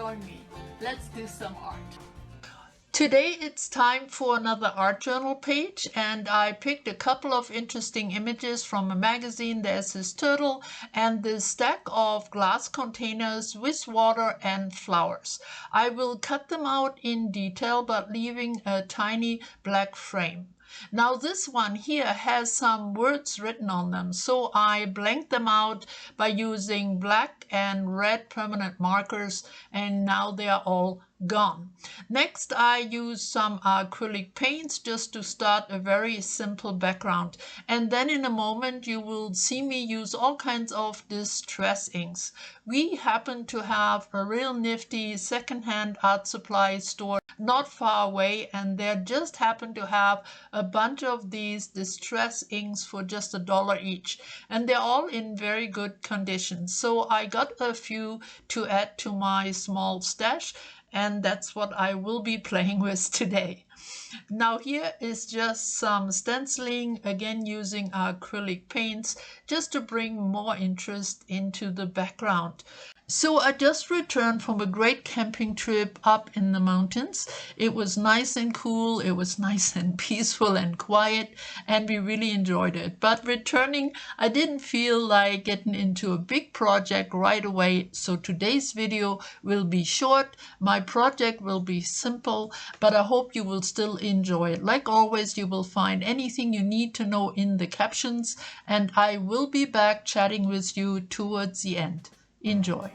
join me. Let's do some art. Today it's time for another art journal page, and I picked a couple of interesting images from a magazine. There's this turtle and this stack of glass containers with water and flowers. I will cut them out in detail, but leaving a tiny black frame. Now this one here has some words written on them, so I blanked them out by using black and red permanent markers, and now they are all gone. Next, I use some acrylic paints just to start a very simple background, and then in a moment you will see me use all kinds of distress inks. We happen to have a real nifty secondhand art supply store not far away, and they just happen to have a bunch of these distress inks for just $1 each, and they're all in very good condition. So I got a few to add to my small stash, and that's what I will be playing with today. Now here is just some stenciling, again using acrylic paints, just to bring more interest into the background. So I just returned from a great camping trip up in the mountains. It was nice and cool, it was nice and peaceful and quiet, and we really enjoyed it. But returning, I didn't feel like getting into a big project right away, so today's video will be short. My project will be simple, but I hope you will still enjoy it. Like always, you will find anything you need to know in the captions, and I will be back chatting with you towards the end. Enjoy.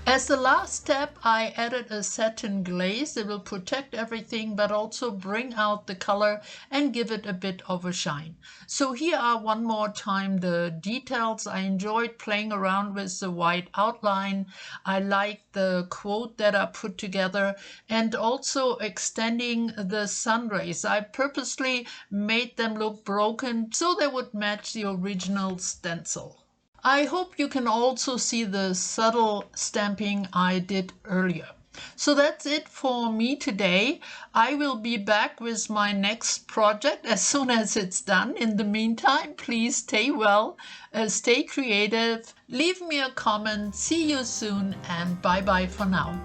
As the last step, I added a satin glaze. It will protect everything but also bring out the color and give it a bit of a shine. So here are one more time the details. I enjoyed playing around with the white outline. I like the quote that I put together and also extending the sun rays. I purposely made them look broken so they would match the original stencil. I hope you can also see the subtle stamping I did earlier. So that's it for me today. I will be back with my next project as soon as it's done. In the meantime, please stay well, stay creative, leave me a comment. See you soon and bye bye for now.